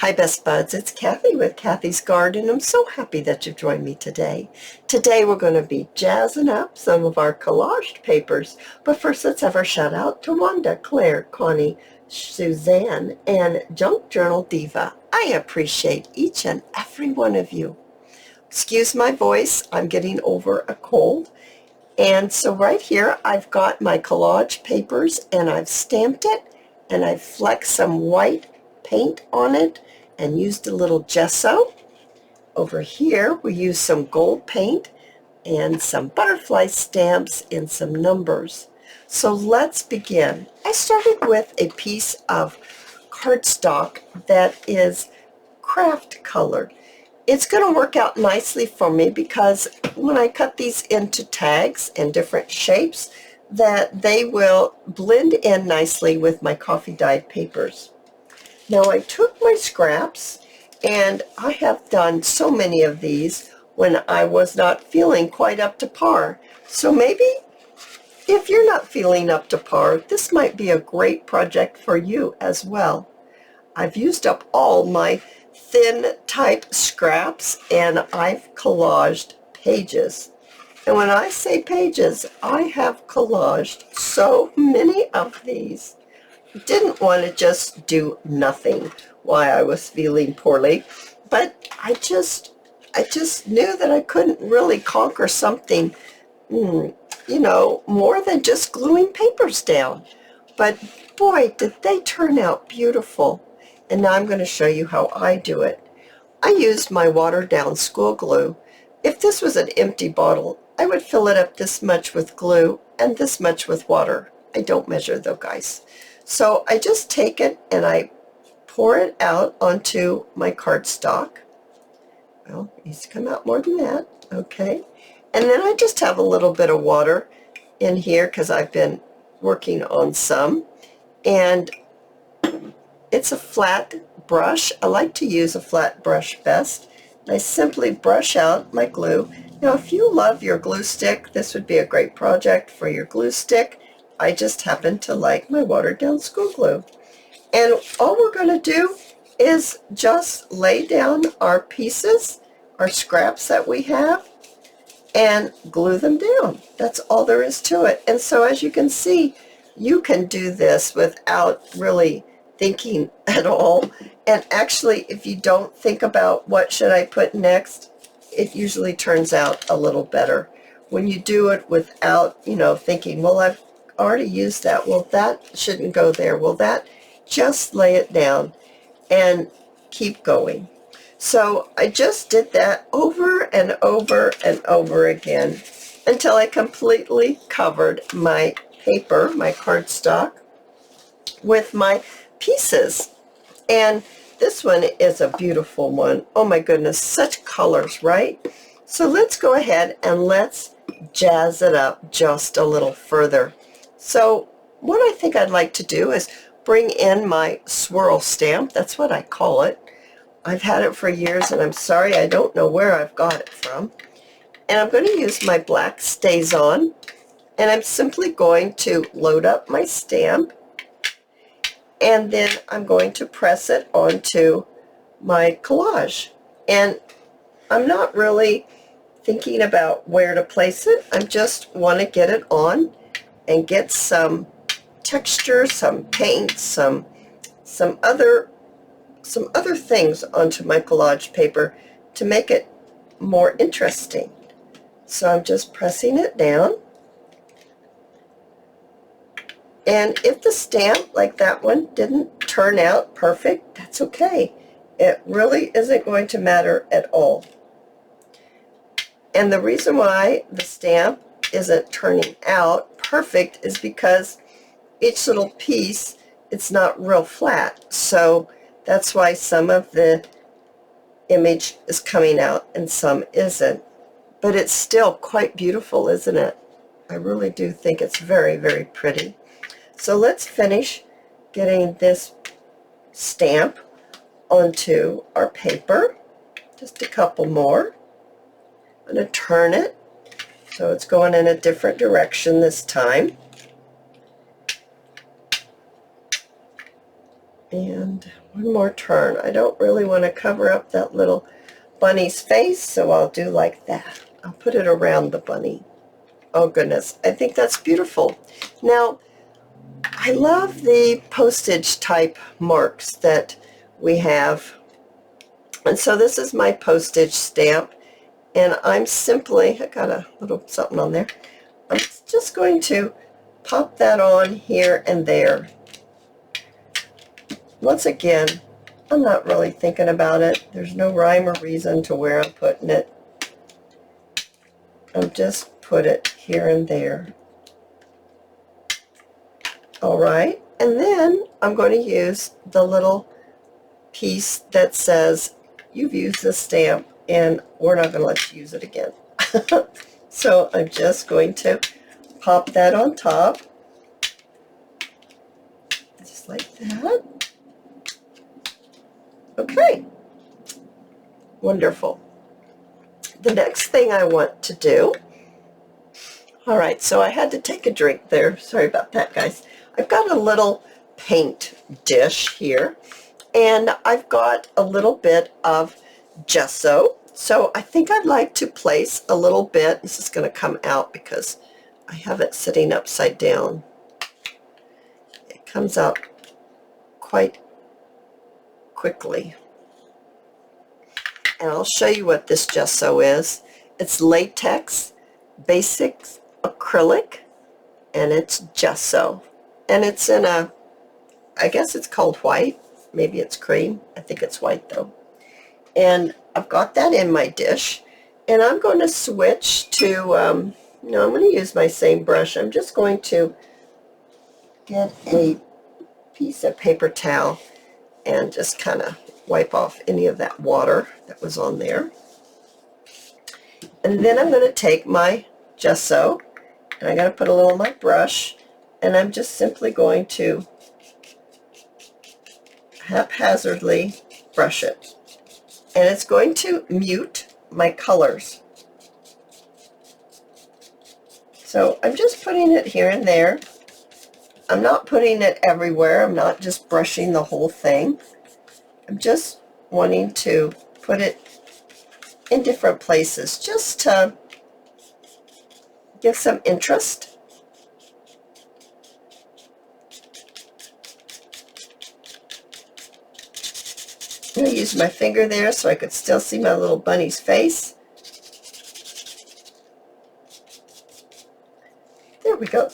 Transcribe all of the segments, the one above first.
Hi Best Buds, it's Cathy with Cathy's Garden. I'm so happy that you've joined me today. Today we're going to be jazzing up some of our collaged papers. But first let's have our shout out to Wanda, Claire, Connie, Suzanne, and Junk Journal Diva. I appreciate each and every one of you. Excuse my voice, I'm getting over a cold. And so right here I've got my collage papers and I've stamped it and I've flecked some white paint on it and used a little gesso. Over here we use some gold paint and some butterfly stamps and some numbers. So let's begin. I started with a piece of cardstock that is craft colored. It's going to work out nicely for me because when I cut these into tags and different shapes, that they will blend in nicely with my coffee dyed papers. Now I took my scraps, and I have done so many of these when I was not feeling quite up to par. So maybe if you're not feeling up to par, this might be a great project for you as well. I've used up all my thin type scraps and I've collaged pages. And when I say pages, I have collaged so many of these. Didn't want to just do nothing while I was feeling poorly, but I just knew that I couldn't really conquer something, more than just gluing papers down. But boy, did they turn out beautiful. And now I'm going to show you how I do it. I used my watered down school glue. If this was an empty bottle, I would fill it up this much with glue and this much with water. I don't measure though, guys. So I just take it and I pour it out onto my cardstock. Well, it needs to come out more than that. Okay. And then I just have a little bit of water in here because I've been working on some. And it's a flat brush. I like to use a flat brush best. I simply brush out my glue. Now, if you love your glue stick, this would be a great project for your glue stick. I just happen to like my watered down school glue. And all we're going to do is just lay down our pieces, our scraps that we have, and glue them down. That's all there is to it. And so as you can see, you can do this without really thinking at all. And actually, if you don't think about what should I put next, it usually turns out a little better. When you do it without, thinking, well, I've already used that. Well, that shouldn't go there. Well, that, just lay it down and keep going. So I just did that over and over and over again until I completely covered my paper, my cardstock, with my pieces. And this one is a beautiful one. Oh my goodness, such colors, right? So let's go ahead and let's jazz it up just a little further. So what I think I'd like to do is bring in my swirl stamp. That's what I call it. I've had it for years and I'm sorry I don't know where I've got it from. And I'm going to use my black StazOn, and I'm simply going to load up my stamp, and then I'm going to press it onto my collage. And I'm not really thinking about where to place it. I just want to get it on and get some texture, some paint, some other things onto my collage paper to make it more interesting. So I'm just pressing it down. And if the stamp, like that one, didn't turn out perfect, that's okay. It really isn't going to matter at all. And the reason why the stamp isn't turning out perfect is because each little piece, it's not real flat. So that's why some of the image is coming out and some isn't. But it's still quite beautiful, isn't it? I really do think it's very, very pretty. So let's finish getting this stamp onto our paper. Just a couple more. I'm going to turn it so it's going in a different direction this time. And one more turn. I don't really want to cover up that little bunny's face, so I'll do like that. I'll put it around the bunny. Oh goodness, I think that's beautiful. Now, I love the postage type marks that we have. And so this is my postage stamp, and I'm simply, I got a little something on there, I'm just going to pop that on here and there. Once again, I'm not really thinking about it. There's no rhyme or reason to where I'm putting it. I'll just put it here and there. All right, and then I'm going to use the little piece that says, you've used this stamp and we're not going to let you use it again. So I'm just going to pop that on top, just like that. Okay, wonderful. The next thing I want to do, all right, so I had to take a drink there. Sorry about that, guys. I've got a little paint dish here, and I've got a little bit of gesso. So I think I'd like to place a little bit. This is going to come out because I have it sitting upside down. It comes out quite quickly. And I'll show you what this gesso is. It's latex, basics, acrylic, and it's gesso. And it's in a, I guess it's called white. Maybe it's cream. I think it's white though. And I've got that in my dish. And I'm going to switch to, no, I'm going to use my same brush. I'm just going to get a piece of paper towel and just kind of wipe off any of that water that was on there. And then I'm going to take my gesso, and I'm going to put a little on my brush, and I'm just simply going to haphazardly brush it. And it's going to mute my colors. So I'm just putting it here and there. I'm not putting it everywhere. I'm not just brushing the whole thing. I'm just wanting to put it in different places just to give some interest. I'm going to use my finger there so I could still see my little bunny's face. There we go.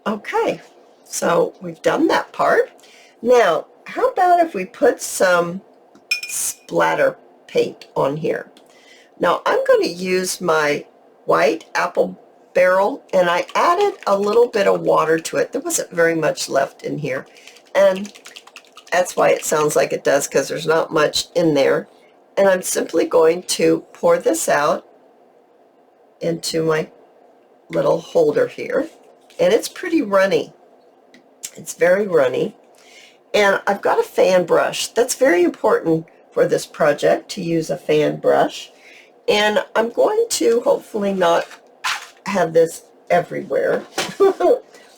Okay, so we've done that part. Now, how about if we put some splatter paint on here? Now, I'm going to use my white apple barrel, and I added a little bit of water to it. There wasn't very much left in here, and that's why it sounds like it does, because there's not much in there. And I'm simply going to pour this out into my little holder here. And it's pretty runny. It's very runny. And I've got a fan brush. That's very important for this project, to use a fan brush. And I'm going to hopefully not have this everywhere.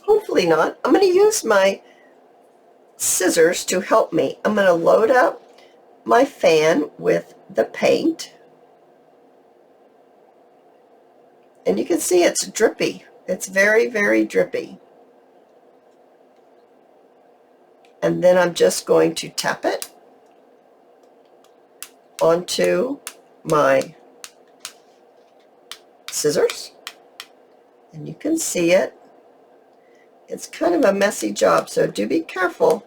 Hopefully not. I'm going to use my scissors to help me. I'm going to load up my fan with the paint. And you can see it's drippy. It's very, very drippy. And then I'm just going to tap it onto my scissors. And you can see it. It's kind of a messy job, so do be careful.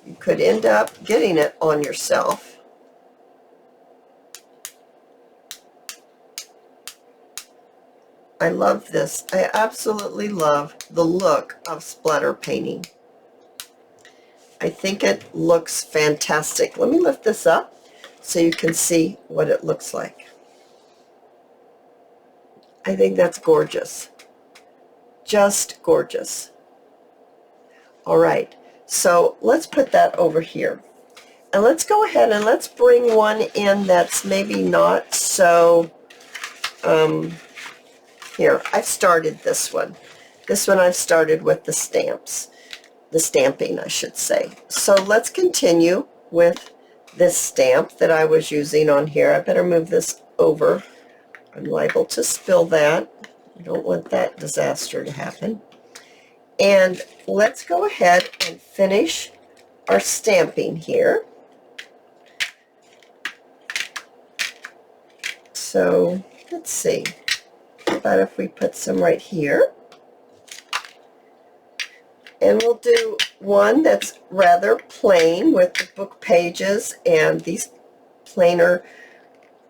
You could end up getting it on yourself. I love this. I absolutely love the look of splatter painting. I think it looks fantastic. Let me lift this up so you can see what it looks like. I think that's gorgeous. Just gorgeous. All right, so let's put that over here. And let's go ahead and let's bring one in that's maybe not so, here, I've started this one. This one I've started with the stamps. the stamping, I should say. So let's continue with this stamp that I was using on here. I better move this over. I'm liable to spill that. I don't want that disaster to happen. And let's go ahead and finish our stamping here. So let's see. How about if we put some right here? And we'll do one that's rather plain with the book pages and these plainer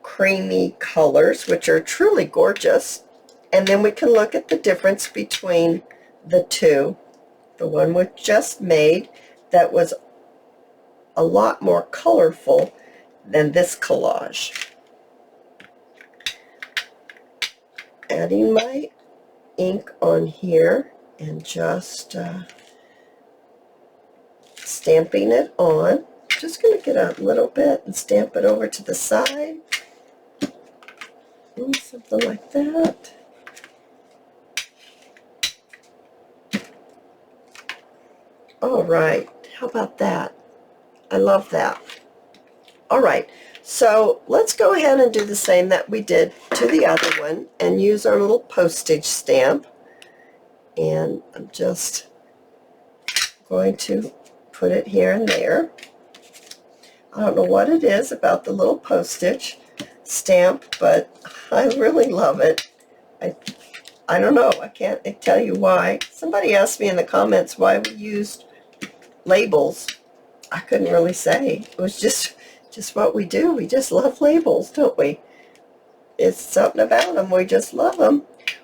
creamy colors, which are truly gorgeous. And then we can look at the difference between the two. The one we just made that was a lot more colorful than this collage. Adding my ink on here and just stamping it on. Just going to get a little bit and stamp it over to the side. Something like that. All right, how about that? I love that. All right, so let's go ahead and do the same that we did to the other one and use our little postage stamp. And I'm just going to put it here and there. I don't know what it is about the little postage stamp, but I really love it. I don't know. I can't tell you why. Somebody asked me in the comments why we used labels. I couldn't really say. It was just what we do. We just love labels, don't we? It's something about them. We just love them.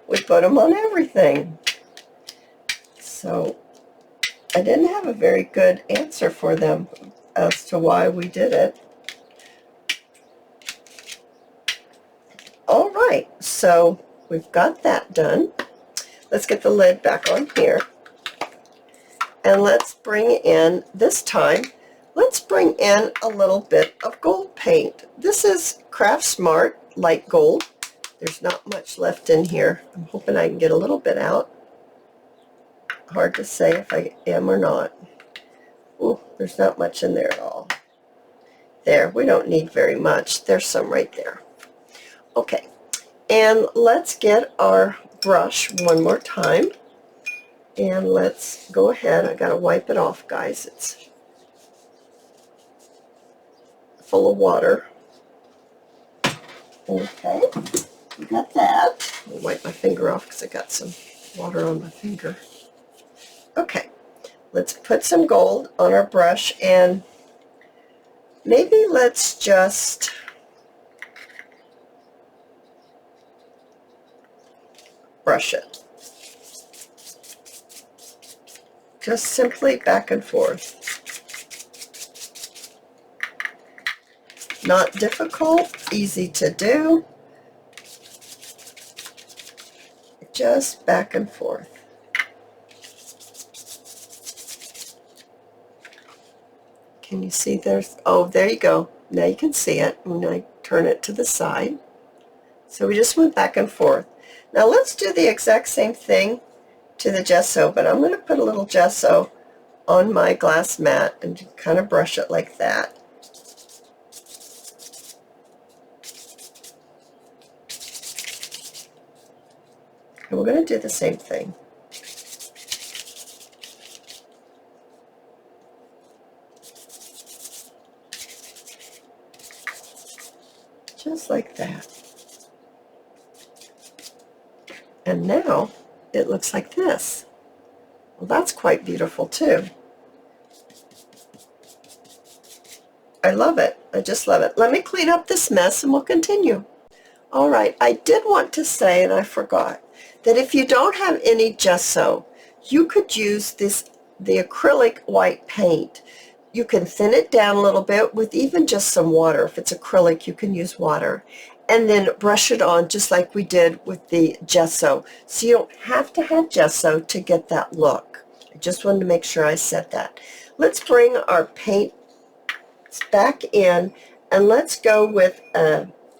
We put them on everything. So I didn't have a very good answer for them as to why we did it. All right, so we've got that done. Let's get the lid back on here. And let's bring in, this time, let's bring in a little bit of gold paint. This is Craft Smart Light Gold. There's not much left in here. I'm hoping I can get a little bit out. Hard to say if I am or not. Ooh, there's not much in there at all. There, we don't need very much. There's some right there. Okay, and let's get our brush one more time. And let's go ahead. I got to wipe it off, guys. It's full of water. Okay, we got that. I'll wipe my finger off because I got some water on my finger. Okay, let's put some gold on our brush, and maybe let's just brush it. Just simply back and forth. Not difficult, easy to do. Just back and forth. Can you see there's, oh, there you go. Now you can see it when I turn it to the side. So we just went back and forth. Now let's do the exact same thing to the gesso, but I'm going to put a little gesso on my glass mat and kind of brush it like that. And we're going to do the same thing. Just like that. And now it looks like this. Well, that's quite beautiful too. I love it. I just love it. Let me clean up this mess and we'll continue. All right, I did want to say, and I forgot, that if you don't have any gesso, you could use the acrylic white paint. You can thin it down a little bit with even just some water. If it's acrylic, you can use water. And then brush it on just like we did with the gesso. So you don't have to have gesso to get that look. I just wanted to make sure I said that. Let's bring our paint back in and let's go with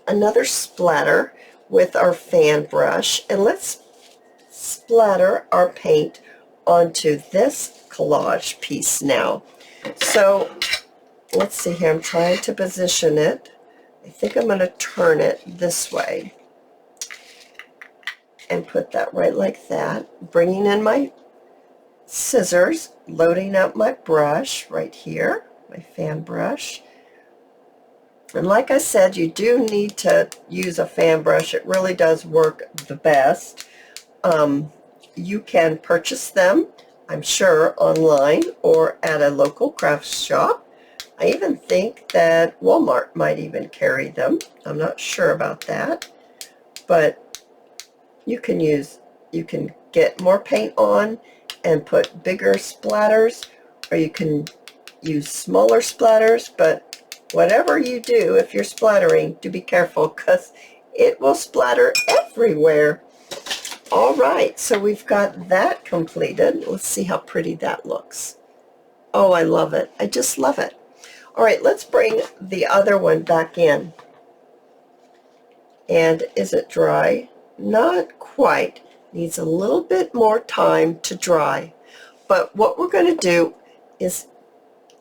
another splatter with our fan brush, and let's splatter our paint onto this collage piece now. So let's see here, I'm trying to position it. I think I'm going to turn it this way and put that right like that. Bringing in my scissors, loading up my brush right here, my fan brush. And like I said, you do need to use a fan brush. It really does work the best. You can purchase them, I'm sure, online or at a local craft shop. I even think that Walmart might even carry them. I'm not sure about that. But you can get more paint on and put bigger splatters, or you can use smaller splatters. But whatever you do, if you're splattering, do be careful, because it will splatter everywhere. All right, so we've got that completed. Let's see how pretty that looks. Oh, I love it. I just love it. All right, let's bring the other one back in. And is it dry? Not quite. Needs a little bit more time to dry. But what we're going to do is,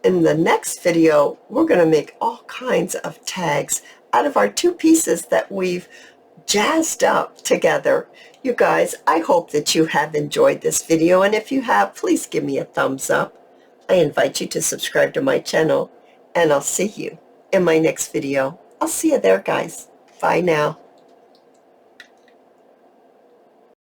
in the next video, we're going to make all kinds of tags out of our two pieces that we've jazzed up together. You guys, I hope that you have enjoyed this video, and if you have, please give me a thumbs up. I invite you to subscribe to my channel, and I'll see you in my next video. I'll see you there, guys. Bye now.